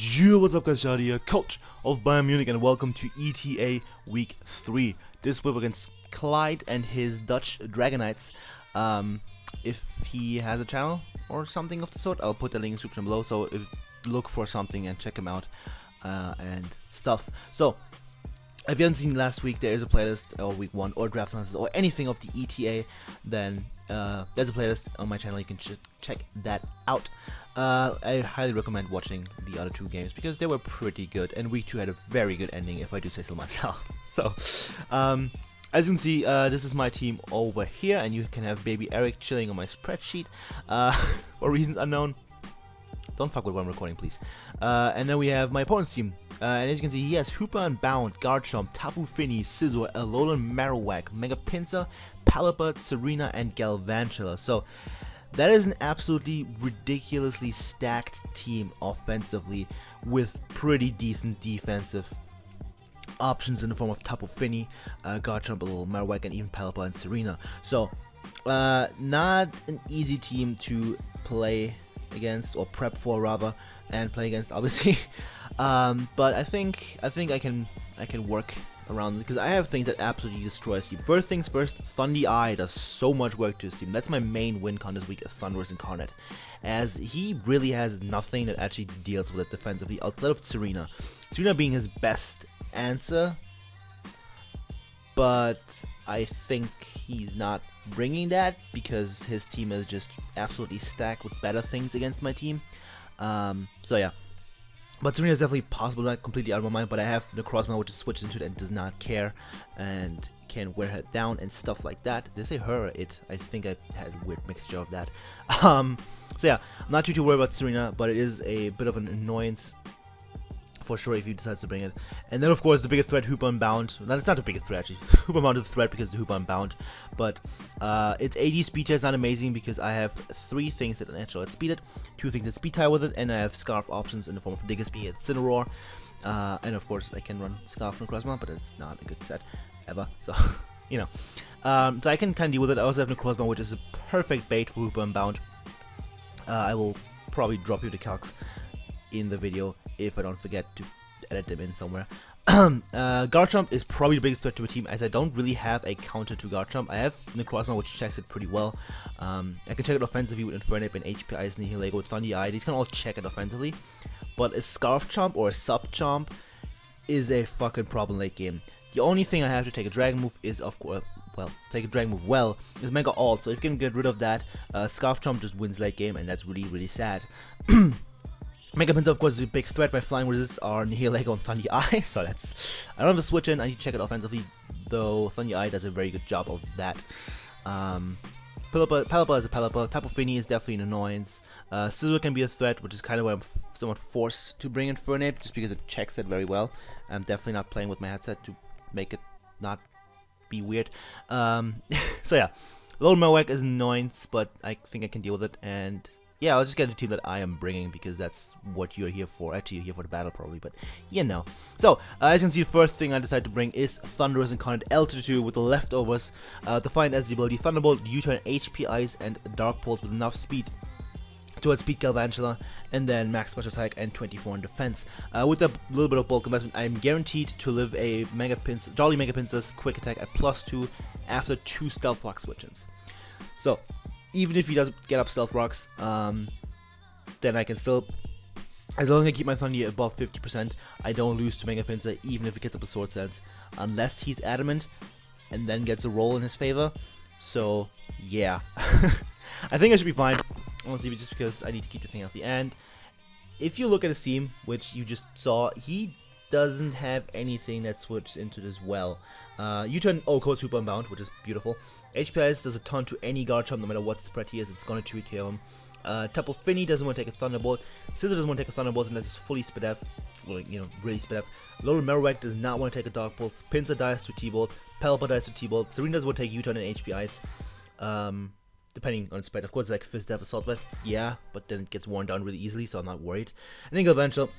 Yo, what's up guys, Shadi here, coach of Bayern Munich, and welcome to ETA Week 3. This week against Clyde and his Dutch Dragonites. If he has a channel or something of the sort, I'll put the link in the description below, so look for something and check him out and stuff. So, if you haven't seen last week, there is a playlist, or week 1, or draft analysis, or anything of the ETA, then there's a playlist on my channel. You can check that out. I highly recommend watching the other two games because they were pretty good, and week 2 had a very good ending, if I do say so myself. So, as you can see, this is my team over here, and you can have baby Eric chilling on my spreadsheet for reasons unknown. Don't fuck with what I'm recording, please. And then we have my opponent's team. And as you can see, he has Hoopa-Unbound, Garchomp, Tapu Fini, Scizor, Alolan Marowak, Mega Pinsir, Palipad, Serena, and Galvantula. So, that is an absolutely ridiculously stacked team offensively with pretty decent defensive options in the form of Tapu Fini, Garchomp, Alolan Marowak, and even Palipad and Serena. So, not an easy team to play against, or prep for rather, and play against, obviously. But I think I can work around, because I have things that absolutely destroy his team. First things first, Thundy Eye does so much work to his team. That's my main win con this week, Thunderous Incarnate, as he really has nothing that actually deals with it defensively outside of Serena. Serena being his best answer, but I think he's not bringing that because his team is just absolutely stacked with better things against my team. So yeah. But Serena is definitely possible, not completely out of my mind, but I have the Crossman, which is switched into it and does not care and can wear her down and stuff like that. Did I say her or it? I think I had a weird mixture of that. So yeah, I'm not too worried about Serena, but it is a bit of an annoyance for sure if he decides to bring it. And then of course the biggest threat, Hoopa-Unbound. No, it's not the biggest threat actually. Hoopa-Unbound is a threat because of the Hoopa-Unbound. But its AD speed tie is not amazing because I have 3 things that naturally outspeed it, 2 things that speed tie with it, and I have Scarf options in the form of Diggersby and Incineroar. And of course I can run Scarf and Necrozma, but it's not a good set ever. So, you know. So I can kind of deal with it. I also have Necrozma, which is a perfect bait for Hoopa-Unbound. I will probably drop you the calcs in the video if I don't forget to edit them in somewhere. Garchomp is probably the biggest threat to my team, as I don't really have a counter to Garchomp. I have Necrozma, which checks it pretty well. I can check it offensively with Infernape and HP Ice and Nihilego with Thundy Eye. These can all check it offensively. But a Scarf Chomp or a Sub Chomp is a fucking problem late game. The only thing I have to take a Dragon move is, of course, well, take a Dragon move well, is Mega Ult. So if you can get rid of that, Scarf Chomp just wins late game, and that's really, really sad. Mega Pinsir, of course, is a big threat. By flying resists are Nihilego and Thundy Eye, so that's... I don't have a switch in, I need to check it offensively, though Thundy Eye does a very good job of that. Palipad is a Palipad, Tapu Fini is definitely an annoyance. Scizor can be a threat, which is kind of why I'm somewhat forced to bring in Infernape, just because it checks it very well. I'm definitely not playing with my headset to make it not be weird. So yeah, Alolan Marowak is an annoyance, but I think I can deal with it, and... yeah, I'll just get the team that I am bringing because that's what you're here for. Actually, you're here for the battle probably, but you know. So, as you can see, the first thing I decided to bring is Thunderous Incarnate L2 with the leftovers, defined as the ability Thunderbolt, U-turn, HP Ice, and Dark Pulse with enough speed to outspeed Galvantula, and then max special attack and 24 in defense. With a little bit of bulk investment, I'm guaranteed to live a Jolly Mega Pinsir's quick attack at +2 after 2 Stealth Rock switch-ins. So, even if he doesn't get up Stealth Rocks, then I can still, as long as I keep my Thundy above 50%, I don't lose to Mega Pinsir, even if it gets up a Sword Sense, unless he's adamant, and then gets a roll in his favor. So, yeah. I think I should be fine, honestly, just because I need to keep the thing healthy. And if you look at his team, which you just saw, he doesn't have anything that switches into this well. U-turn codes Hoopa-Unbound, which is beautiful. HP Ice does a ton to any Garchomp, no matter what spread he is, it's gonna 2KO him. Tapu Fini doesn't want to take a Thunderbolt. Scizor doesn't want to take a Thunderbolt unless it's fully Spit F, well, you know, really Spit F. Alolan Marowak does not want to take a Dark Pulse. Pinsir dies to T-Bolt. Palipad dies to T-Bolt. Serena doesn't want to take U-turn and HP Ice. Depending on spread, of course, like Fist Def, Assault Vest, yeah, but then it gets worn down really easily, so I'm not worried. I think Galvantula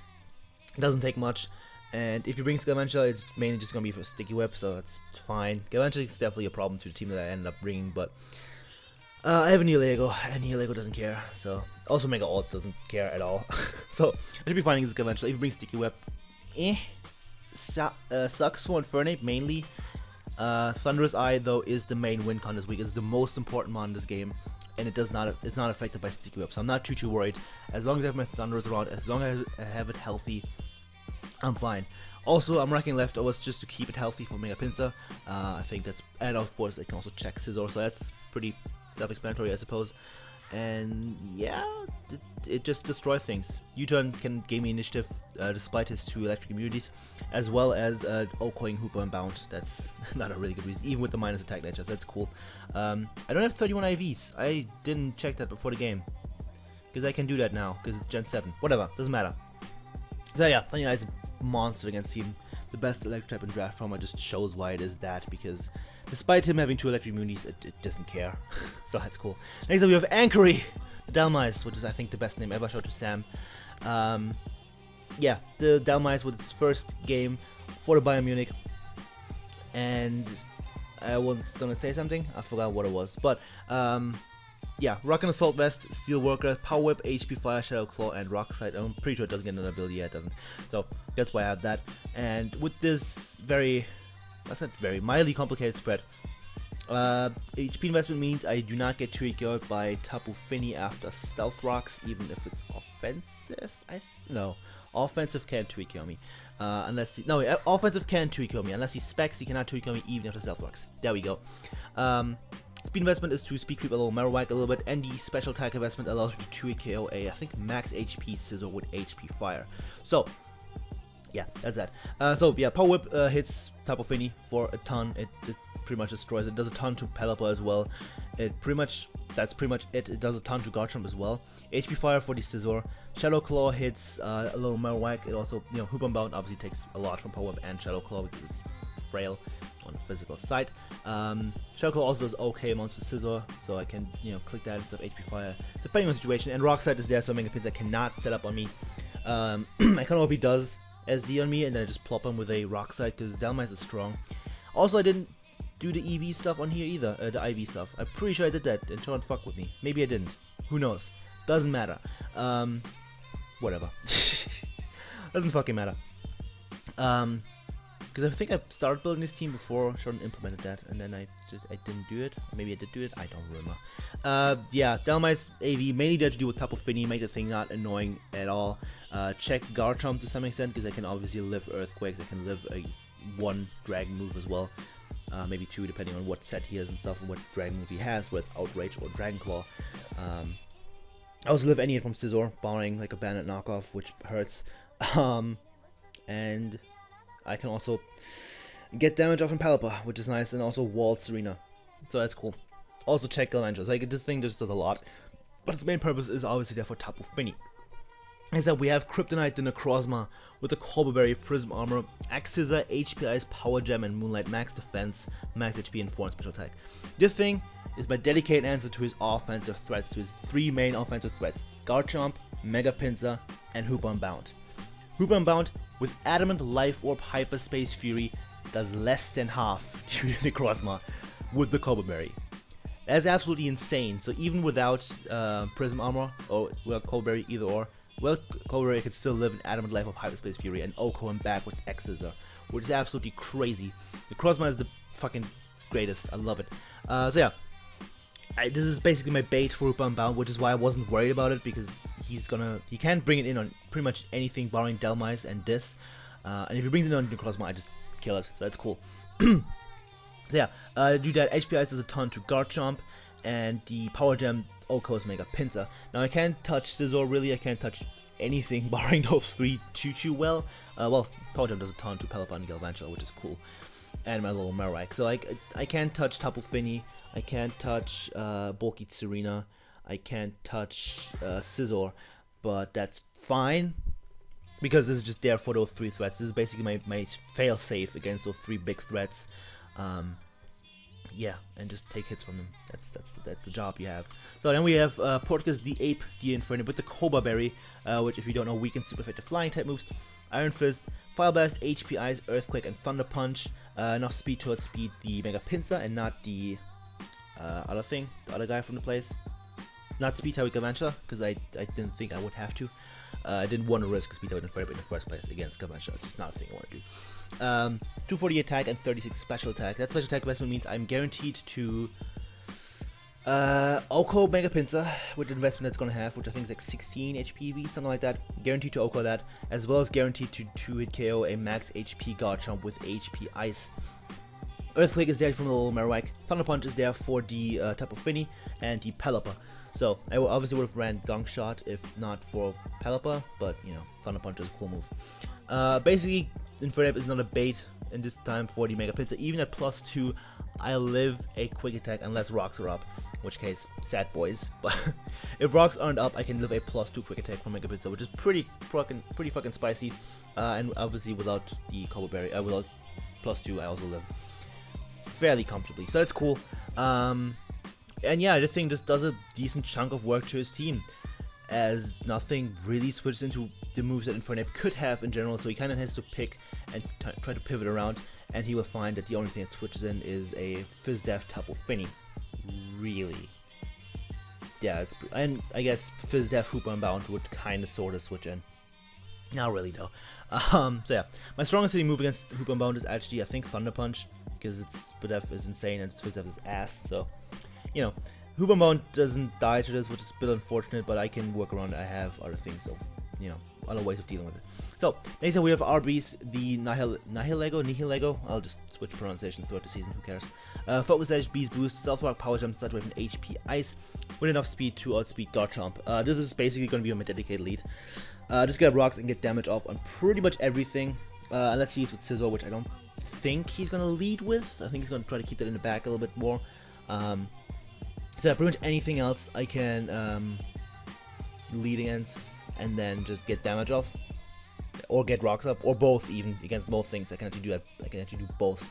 doesn't take much. And if you bring Galvantula, it's mainly just going to be for Sticky Whip, so that's fine. Galvantula is definitely a problem to the team that I ended up bringing, but I have a Neolego, and Neolego doesn't care, so... Also Mega Alt doesn't care at all. So, I should be finding this eventually. If you bring Sticky Web, sucks for Infernape, mainly. Thunderous Eye, though, is the main win con this week. It's the most important mon in this game, and it's not affected by Sticky Web, so I'm not too worried. As long as I have my Thunderous around, as long as I have it healthy, I'm fine. Also, I'm racking leftovers just to keep it healthy for Mega Pinsir. I think that's... And of course, I can also check Scizor, so that's pretty self-explanatory, I suppose. And yeah, it just destroys things. U-turn can gain me initiative despite his 2 electric immunities, as well as Okoing Hoopa-Unbound. That's not a really good reason, even with the minus attack nature, so that's cool. I don't have 31 IVs. I didn't check that before the game, because I can do that now, because it's Gen 7. Whatever, doesn't matter. So yeah, Thunderous Eye is a monster against him. The best electric type in draft form. It just shows why it is that, because despite him having 2 electric immunities, it doesn't care. So that's cool. Next up we have Anchory, the Dalmice, which is I think the best name ever. Shout out to Sam. Yeah, the Dalmice with its first game for the Bayern Munich. And I was gonna say something, I forgot what it was. But yeah, Rock and Assault Vest, Steel Worker, Power Whip, HP Fire, Shadow Claw, and Rock Slide. I'm pretty sure it doesn't get another ability. Yeah, it doesn't. So that's why I have that. And with this that's not very mildly complicated spread, HP investment means I do not get 2 KO'd by Tapu Fini after Stealth Rocks, even if it's offensive. No, offensive can 2 KO me. Offensive can 2 KO me. Unless he specs, he cannot 2 KO me even after Stealth Rocks. There we go. Speed investment is to speed creep a little, Marowak a little bit, and the special attack investment allows me to 2 KO I think max HP Scizor with HP Fire. So yeah, that's that. So yeah, Power Whip hits Tapu Fini for a ton. It pretty much destroys it. Does a ton to Pelipper as well. That's pretty much it. It does a ton to Garchomp as well. HP Fire for the Scizor. Shadow Claw hits a little Marowak. It also, Hoopa-Unbound obviously takes a lot from Power Whip and Shadow Claw because it's frail on the physical side. Shadow Claw also does okay amounts to Scizor, so I can click that instead of HP Fire depending on the situation. And Rock Slide is there, so Mega Pinsir cannot set up on me. I kind of hope he does SD on me, and then I just plop him with a Rock Slide because Dalmice is strong. Also, I didn't do the EV stuff on here either, the IV stuff. I'm pretty sure I did that, and Sean fucked with me. Maybe I didn't. Who knows? Doesn't matter. Whatever. Doesn't fucking matter. Because I think I started building this team before Sean implemented that, and then I didn't do it. Maybe I did do it. I don't remember. Yeah, Dalmice AV mainly there to do with Tapu Fini, make the thing not annoying at all. Check Garchomp to some extent because I can obviously live Earthquakes. I can live a 1 Dragon move as well. Maybe 2 depending on what set he is and stuff and what Dragon move he has, whether it's Outrage or Dragon Claw. I also live any from Scizor, barring like a Bandit knockoff, which hurts. And I can also get damage off in Pelipper, which is nice, and also Walled Serena, so that's cool. Also check Galvantula, like this thing just does a lot, but its main purpose is obviously there for Tapu Fini. Is that we have Kryptonite, the Necrozma with the Colberberry, Prism Armor, Axizza, HP Ice, Power Gem, and Moonlight, max defense, max HP, and 4 special attack. This thing is my dedicated answer to his offensive threats, to his 3 main offensive threats: Garchomp, Mega Pinsir, and Hoopa-Unbound. Hoopa-Unbound with Adamant, Life Orb, Hyperspace Fury does less than half to the Necrozma with the Colberberry. That's absolutely insane. So even without Prism Armor or without Colberberry, either or, well, Colberberry could still live in Adamant, Life Orb, Hyperspace Fury and Oko him back with Axizza, which is absolutely crazy. The Necrozma is the fucking greatest. I love it. So yeah, this is basically my bait for Hoopa-Unbound, which is why I wasn't worried about it, because he can bring it in on pretty much anything barring Dalmice and this. And if he brings it in on Necrozma, I just kill it. So that's cool. So yeah, do that. HP Ice does a ton to Garchomp, and the Power Gem Oko's Mega Pinsir. Now I can't touch Scizor really. I can't touch anything barring those 3 too well. Well, Power Gem does a ton to Pelipper and Galvantula, which is cool, and my little Marowak. So I can't touch Tapu Fini. I can't touch Bulky Serena. I can't touch Scizor, but that's fine because this is just there for those 3 threats. This is basically my fail safe against those 3 big threats. Yeah, and just take hits from them. That's the job you have. So then we have Portgas the Ape, the Inferno with the Cobra Berry, which if you don't know weakens super effective flying type moves. Iron Fist, Fire Blast, HP Ice, Earthquake, and Thunder Punch. Enough speed to outspeed the Mega Pinsir and not the other thing, the other guy from the place. Not speed type with Gavantia, because I didn't think I would have to. I didn't want to risk speed type with Infernape in the first place against Gavantia. It's just not a thing I want to do. 240 attack and 36 special attack. That special attack investment means I'm guaranteed to OHKO Mega Pinsir with the investment that's going to have, which I think is like 16 HP, something like that. Guaranteed to OHKO that, as well as guaranteed to 2-hit KO a max HP Garchomp with HP Ice. Earthquake is there from the little Marowak. Thunder Punch is there for the Tapu Fini and the Pelipper. So I obviously would have ran Gunk Shot if not for Pelipper, but you know, Thunder Punch is a cool move. Basically, Infernape is not a bait in this time for the Mega Pinsir. Even at +2, I live a quick attack unless rocks are up, in which case, sad boys. But if rocks aren't up, I can live a +2 quick attack from Mega Pinsir, which is pretty fucking spicy. And obviously without the Combo Berry, without +2, I also live fairly comfortably, so that's cool. And yeah, this thing just does a decent chunk of work to his team, as nothing really switches into the moves that Infernape could have in general, so he kind of has to pick and try to pivot around, and he will find that the only thing that switches in is a Fizdef Tapu Fini. Really? Yeah, it's, and I guess Fizdef Hoopa-Unbound would kind of sort of switch in. Not really though. So yeah, my strongest hitting move against Hoopa-Unbound is actually, I think, Thunder Punch, because its Fizdef is insane and its Fizdef is ass, so, you know, Hoopa-Unbound doesn't die to this, which is a bit unfortunate, but I can work around it. I have other things, so, you know, other ways of dealing with it. So, next up we have RBs, the Nihilego, I'll just switch pronunciation throughout the season, who cares. Focus Dash, Beast Boost, Stealth Rock, Power Jump, Start Wave, and HP Ice, with enough speed to outspeed Garchomp. This is basically going to be my dedicated lead. Just get rocks and get damage off on pretty much everything, unless he's with Scizor, which I don't think he's going to lead with. I think he's going to try to keep that in the back a little bit more. So yeah, pretty much anything else I can lead against and then just get damage off, or get rocks up, or both. Even against both things, I can actually do that. I can actually do both.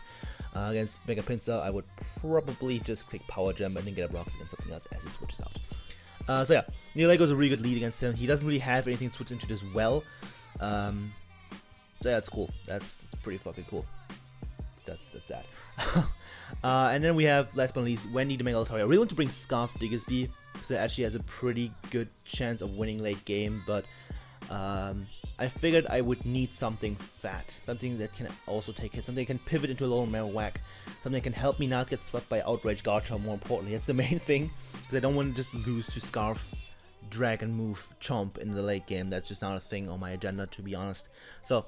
Against Mega Pinsir, I would probably just click Power Gem and then get rocks against something else as he switches out. So yeah, Nihilego is a really good lead against him. He doesn't really have anything to switch into this well. So yeah, that's cool. That's pretty fucking cool. That's that. And then we have, last but not least, Wendy the Mega Altaria. I really want to bring Scarf Diggersby, because it actually has a pretty good chance of winning late game, but I figured I would need something fat, something that can also take hits, something that can pivot into a little Marowak, something that can help me not get swept by Outrage Garchomp, more importantly. That's the main thing, because I don't want to just lose to Scarf, Dragon Move, Chomp in the late game. That's just not a thing on my agenda, to be honest. So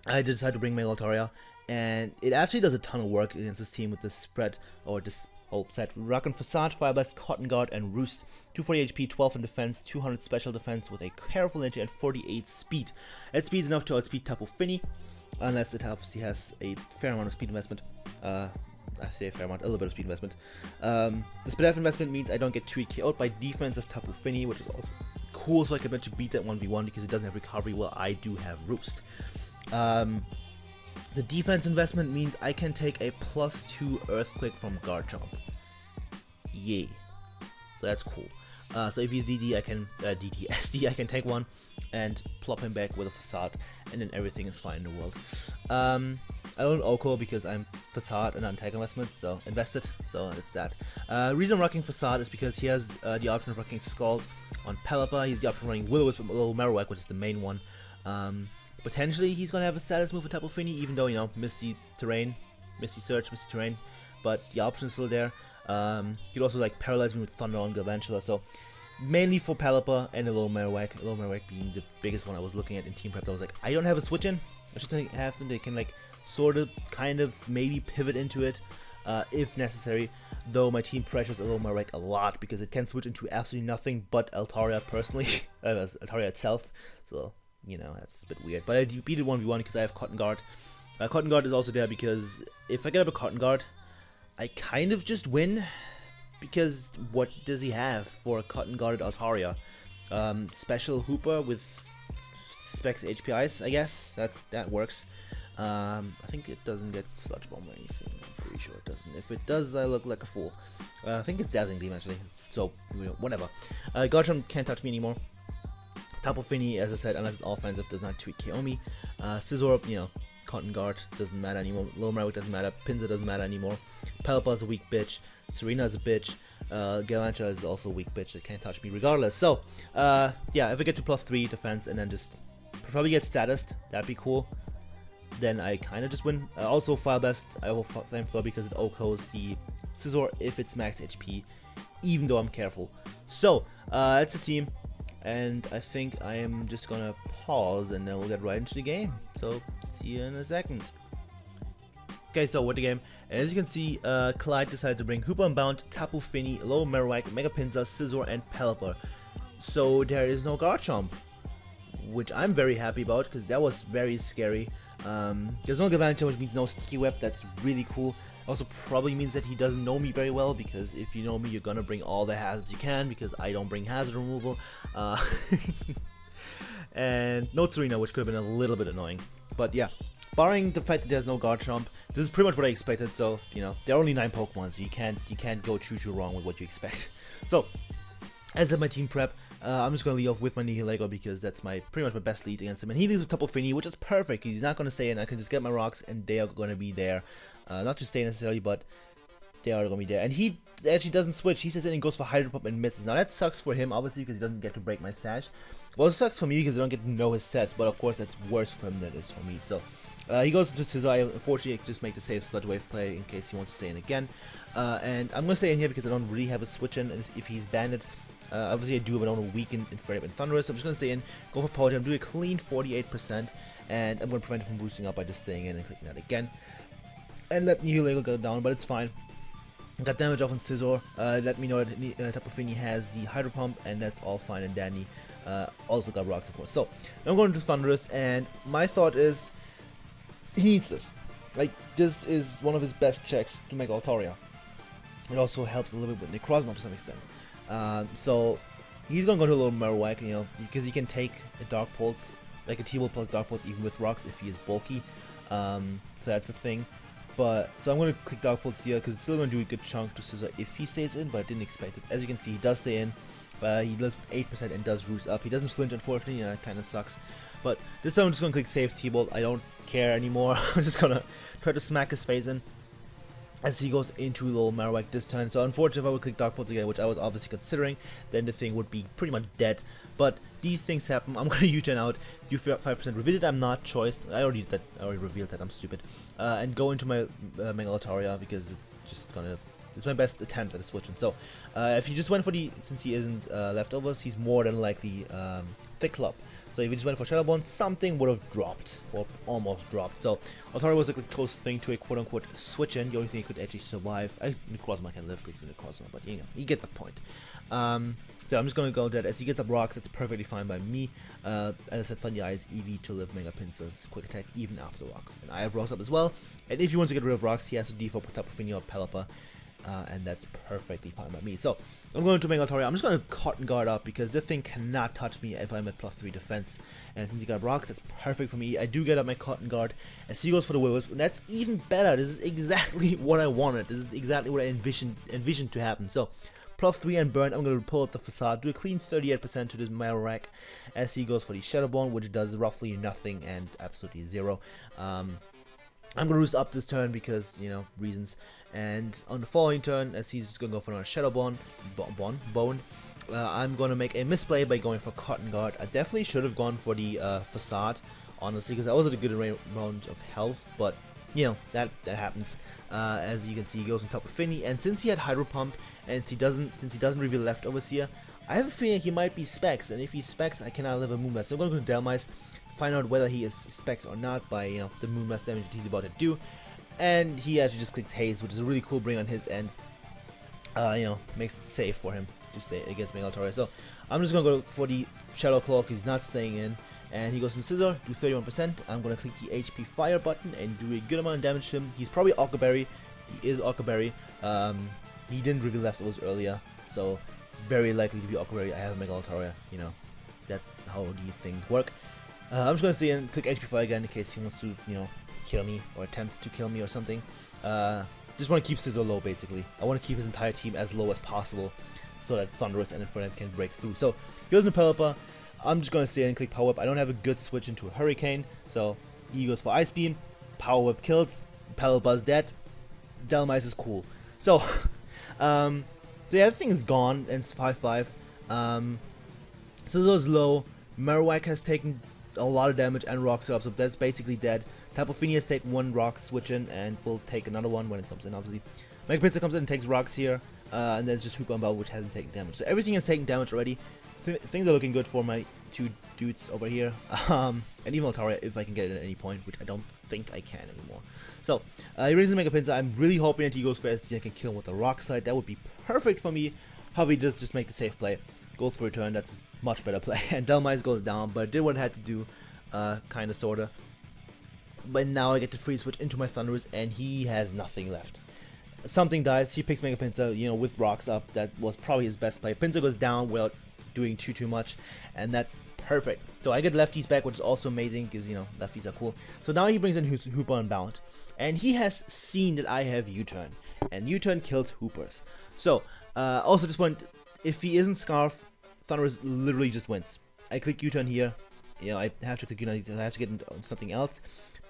I decided to bring Mega Altaria, and it actually does a ton of work against this team with this spread, or this whole set. Rock and Facade, Fire Blast, Cotton Guard, and Roost. 240 HP, 12 in defense, 200 special defense with a Careful Energy and 48 speed. That speed is enough to outspeed Tapu Fini, unless it obviously has a fair amount of speed investment. I say a fair amount, a little bit of speed investment. The speed investment means I don't get 2 KO'd by defense of Tapu Fini, which is also cool, so I can actually beat that 1v1 because it doesn't have recovery, while I do have Roost. The defense investment means I can take a +2 Earthquake from Garchomp. Yay. So that's cool. So if he's DD, I can SD, I can take one and plop him back with a Facade, and then everything is fine in the world. I don't OHKO because I'm Facade and not Tag investment, so invested. So it's that. Reason I'm rocking Facade is because he has the option of rocking Scald on Pelipper. He's the option of running Will-O-Wisp with a little Marowak, which is the main one. Potentially he's gonna have a status move for Tapu Fini, even though, you know, Misty Terrain, Misty Search, Misty Terrain, but the option is still there. He'd also like paralyze me with Thunder on Galvantula, so mainly for Pelipper and a little Marowak. A little Marowak being the biggest one I was looking at in team prep. I was like, I don't have a switch in. I should have something that can like sort of, kind of, maybe pivot into it if necessary. Though my team pressures a little Marowak a lot because it can switch into absolutely nothing but Altaria personally, Altaria itself. So, you know, that's a bit weird. But I beat it 1v1 because I have Cotton Guard. Cotton Guard is also there because if I get up a Cotton Guard, I kind of just win. Because what does he have for a Cotton Guarded Altaria? Special Hooper with Specs HP Ice, I guess. That works. I think it doesn't get Sludge Bomb or anything. I'm pretty sure it doesn't. If it does, I look like a fool. I think it's Dazzling Gleam actually. So, you know, whatever. Garchomp can't touch me anymore. Tapu Fini, as I said, unless it's offensive, does not 2-hit KO me. Scizor, you know, Cotton Guard doesn't matter anymore. Little Marowak doesn't matter. Pinsir doesn't matter anymore. Pelipper is a weak bitch. Serena is a bitch. Galantia is also a weak bitch that can't touch me regardless. So, yeah, if I get to +3 defense and then just probably get statused, that'd be cool. Then I kind of just win. Also, File Best, I will Flamethrower because it OHKOs the Scizor if it's max HP, even though I'm careful. So, that's the team, and I think I am just gonna pause and then we'll get right into the game. So, see you in a second. Okay, so with the game, and as you can see, Clyde decided to bring Hoopa-Unbound, Tapu Fini, Low Marowak, Mega Pinsir, Scizor, and Pelipper. So there is no Garchomp, which I'm very happy about because that was very scary. There's no Galantia, which means no Sticky Web. That's really cool. Also probably means that he doesn't know me very well, because if you know me, you're gonna bring all the hazards you can, because I don't bring hazard removal. And no Serena, which could have been a little bit annoying. But yeah, barring the fact that there's no Garchomp, this is pretty much what I expected. So, you know, there are only 9 Pokemon, so you can't go choo-choo wrong with what you expect. So, as at my team prep, I'm just going to lead off with my Nihilego because that's pretty much my best lead against him. And he leads with Tapu Fini, which is perfect. He's not going to stay in. I can just get my rocks and they are going to be there. Not to stay necessarily, but they are going to be there. And he actually doesn't switch. He says it and goes for Hydro Pump and misses. Now that sucks for him, obviously, because he doesn't get to break my Sash. Well, it sucks for me because I don't get to know his set. But of course, that's worse for him than it is for me. So he goes into Scizor. I unfortunately just make the safe Sludge Wave play in case he wants to stay in again. And I'm going to stay in here because I don't really have a switch in. And if he's banded, obviously I do, but I don't want to weaken Infernape and Thunderous. So I'm just going to stay in, go for Power Jump, do a clean 48%, and I'm going to prevent it from boosting up by just staying in and clicking that again. And let Nihilego go down, but it's fine. Got damage off on Scizor. Let me know that Tapu Fini has the Hydro Pump, and that's all fine. And Danny also got rocks, of course. So now I'm going to Thunderous, and my thought is he needs this. Like, this is one of his best checks to make Altaria. It also helps a little bit with Necrozma to some extent. So he's gonna go to a little Marowak, you know, because he can take a Dark Pulse, like a T-Bolt plus Dark Pulse, even with rocks if he is bulky. So that's a thing. But so I'm gonna click Dark Pulse here because it's still gonna do a good chunk to Scizor if he stays in, but I didn't expect it. As you can see, he does stay in. He does 8% and does roost up. He doesn't flinch, unfortunately, and that kind of sucks. But this time I'm just gonna click Save T-Bolt. I don't care anymore. I'm just gonna try to smack his face in as he goes into little Marowak this turn. So unfortunately, if I would click Dark Pulse again, which I was obviously considering, then the thing would be pretty much dead. But these things happen. I'm gonna U-turn out, do 5% revisit. I'm not choiced. I already revealed that. I'm stupid. And go into my Mega Altaria because it's just gonna. It's my best attempt at a switching. So if you just went for the, since he isn't leftovers, he's more than likely Thick Club. So if you just went for Shadow Bone, something would have dropped, or almost dropped. So Altaria was like the closest thing to a quote-unquote switch-in. The only thing he could actually survive. Necrozma can live because it's Necrozma, but you know, you get the point. So I'm just gonna go that as he gets up rocks, that's perfectly fine by me. As I said, Thunder Eyes, EV to live Mega Pinsir's quick attack even after rocks. And I have rocks up as well. And if he wants to get rid of rocks, he has to default Tapu Fini or Pelipper. And that's perfectly fine by me. So I'm going to Mega Altaria. I'm just going to Cotton Guard up because this thing cannot touch me if I'm at +3 defense. And since he got rocks, that's perfect for me. I do get up my Cotton Guard as he goes for the Will-O-Wisp, and that's even better. This is exactly what I wanted. This is exactly what I envisioned to happen. So +3 and burn. I'm going to pull out the Facade, do a clean 38% to this Marowak as he goes for the Shadow Bone, which does roughly nothing and absolutely 0. I'm going to roost up this turn because, you know, reasons. And on the following turn, as he's just going to go for another Shadow Bone, I'm going to make a misplay by going for Cotton Guard. I definitely should have gone for the Facade, honestly, because I was at a good amount of health. But, you know, that happens. As you can see, he goes on top of Fini. And since he had Hydro Pump, and since he doesn't reveal leftovers here, I have a feeling he might be Specs. And if he's Specs, I cannot live a Moonblast. So I'm going to go to Delmice, find out whether he is Specs or not by, you know, the Moonblast damage that he's about to do. And he actually just clicks Haze, which is a really cool bring on his end. You know, makes it safe for him to stay against Mega Altaria. So I'm just gonna go for the Shadow Claw. He's not staying in, and he goes into Scizor, do 31%. I'm gonna click the HP Fire button and do a good amount of damage to him. He's probably Occa Berry. He is Occa Berry. He didn't reveal leftovers earlier, so very likely to be Occa Berry. I have a Mega Altaria. You know, that's how these things work. I'm just gonna stay in, click HP Fire again in case he wants to, you know, kill me or attempt to kill me or something. Just want to keep Scizor low, basically. I want to keep his entire team as low as possible so that Thunderous and Infernape can break through. So he goes into Pelipper. I'm just going to stay in and click Power Whip. I don't have a good switch into a Hurricane, so he goes for Ice Beam. Power Whip kills. Pelipper's dead. Delmice is cool. So So yeah, the thing is gone, and it's 5-5. Scissor's low. Mewnich has taken a lot of damage and rocks up, so that's basically dead. Tapu Fini has taken 1 rock switch in, and will take another one when it comes in, obviously. Mega Pinsir comes in and takes rocks here, and then it's just Hoopa-Unbound, which hasn't taken damage. So everything has taken damage already. Things are looking good for my 2 dudes over here, and even Altaria if I can get it at any point, which I don't think I can anymore. So, he raises Mega Pinsir. I'm really hoping that he goes for SD and can kill him with the rock slide. That would be perfect for me. However, he does just make the safe play. Goes for return, that's a much better play. And Dragonites goes down, but I did what I had to do, kinda sorta. But now I get to free switch into my Thunderous, and he has nothing left. Something dies, he picks Mega Pinsir, you know, with rocks up. That was probably his best play. Pinsir goes down without doing too much, and that's perfect. So I get lefties back, which is also amazing, because, you know, lefties are cool. So now he brings in Hoopa-Unbound, and he has seen that I have U-turn, and U-turn kills Hoopers. So, also at this point, if he isn't Scarf, Thunderous literally just wins. I click U-turn here, you know, I have to click U-turn, I have to get into something else.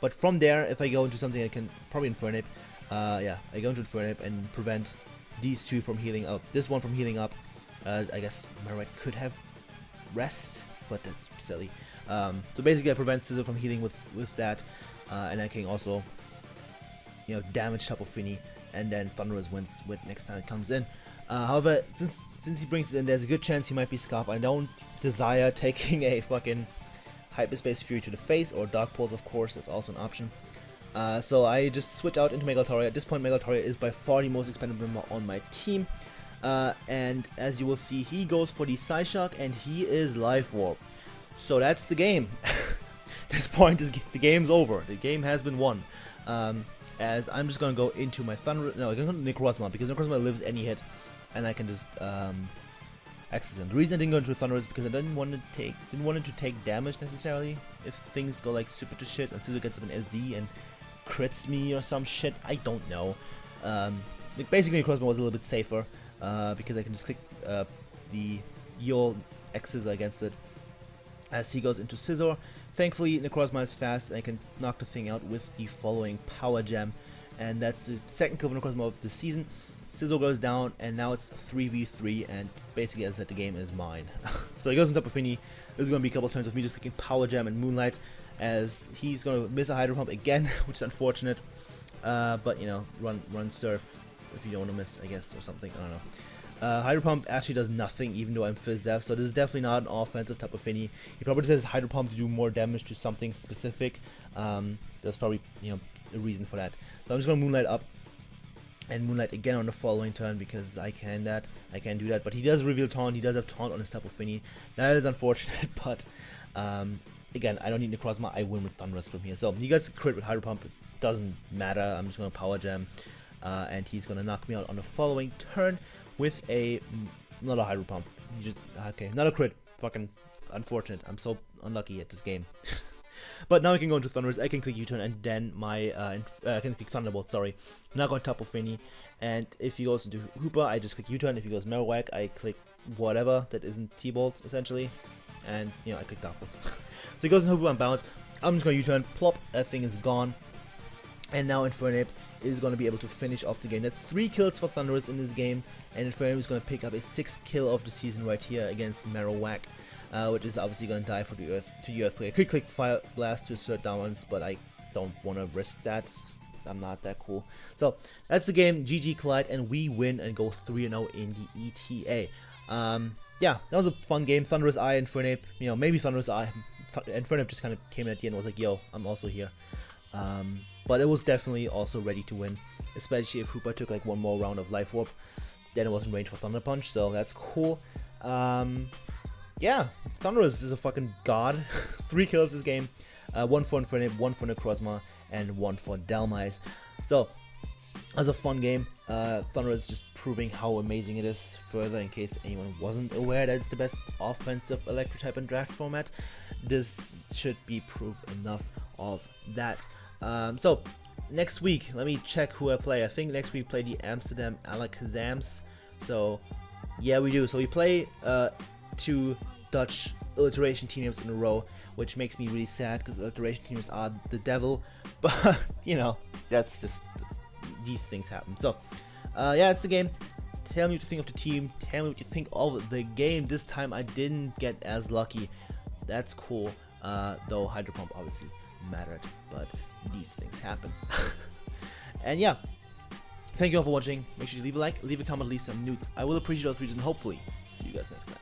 But from there, if I go into something I can probably Infernape, yeah, I go into Infernape and prevent these 2 from healing up. This one from healing up. I guess Mewnich could have rest, but that's silly. So basically, I prevent Scissor from healing with that, and I can also, you know, damage Tapu Fini, and then Thunderous wins with next time it comes in. However, since he brings it in, there's a good chance he might be Scarf. I don't desire taking a fucking Hyperspace Fury to the face, or Dark Pulse, of course, that's also an option. So I just switch out into Mega Altaria. At this point, Mega Altaria is by far the most expendable member on my team. And as you will see, he goes for the Psyshock, and he is Life Warp. So that's the game. At this point, the game's over. The game has been won. As I'm just gonna go into my Thunder. No, I'm gonna go Necrozma, because Necrozma lives any hit, and I can just access him. The reason I didn't go into Thunder is because I didn't want it to take damage necessarily. If things go like super to shit, and Scissor gets up an SD and crits me or some shit, I don't know. Basically, Necrozma was a little bit safer. Because I can just click the Yule X's against it as he goes into Scissor. Thankfully, Necrozma is fast, and I can knock the thing out with the following Power Gem, and that's the second kill for Necrozma of the season. Scissor goes down, and now it's 3v3, and basically, as I said, the game is mine. So he goes on Tapu Fini. This is going to be a couple of turns of me just clicking Power Gem and Moonlight, as he's going to miss a Hydro Pump again, which is unfortunate. But, you know, run Surf if you don't want to miss, I guess, or something, I don't know. Hydro Pump actually does nothing, even though I'm Fizz Def, so this is definitely not an offensive Tapu Fini. He probably says Hydro Pump to do more damage to something specific. There's probably, you know, a reason for that. So I'm just going to Moonlight up, and Moonlight again on the following turn, because I can do that. But he does reveal Taunt, he does have Taunt on his Tapu Fini. That is unfortunate, but again, I don't need Necrozma, I win with Thunderous from here. So he gets a crit with Hydro Pump, it doesn't matter, I'm just going to Power Gem. And he's gonna knock me out on the following turn with not a Hydro Pump. Okay, not a crit. Fucking unfortunate. I'm so unlucky at this game. But now I can go into Thunderous. I can click U-turn, and then my I can click Thunderbolt. Sorry, knock on Tapu Fini. And if he goes into Hoopa, I just click U-turn. If he goes Mewnich, I click whatever that isn't T-Bolt essentially, and you know I click Dark Bolt. So he goes into Hoopa-Unbound. I'm just gonna U-turn. Plop. That thing is gone. And now Infernape is going to be able to finish off the game. That's 3 kills for Thunderous in this game, and Infernape is going to pick up a 6th kill of the season right here against Mewnich, which is obviously going to die for the Earthquake. I could click Fire Blast to assert downwards, but I don't want to risk that. I'm not that cool. So that's the game. GG Collide, and we win and go 3-0 in the ETA. Yeah, that was a fun game. Thunderous Eye, Infernape. You know, maybe Thunderous Eye. Infernape just kind of came in at the end and was like, yo, I'm also here. But it was definitely also ready to win, especially if Hoopa took like one more round of Life Warp. Then it was in range for Thunder Punch, so that's cool. Yeah, Thunderous is a fucking god. 3 kills this game. 1 for Infernape, 1 for Necrozma, and 1 for Dragonites. So, that was a fun game. Thunderous just proving how amazing it is further, in case anyone wasn't aware that it's the best offensive electric type in draft format. This should be proof enough of that. So next week, let me check who I play. I think next week we play the Amsterdam Alakazams. So yeah, we do. So we play 2 Dutch alliteration team names in a row, which makes me really sad because alliteration teams are the devil. But you know, that's just, these things happen. So yeah, it's the game. Tell me what you think of the team. Tell me what you think of the game. This time I didn't get as lucky. That's cool. Though Hydro Pump obviously mattered, but these things happen. And yeah, thank you all for watching. Make sure you leave a like, leave a comment, leave some nudes. I will appreciate all three, and hopefully see you guys next time.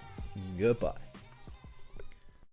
Goodbye.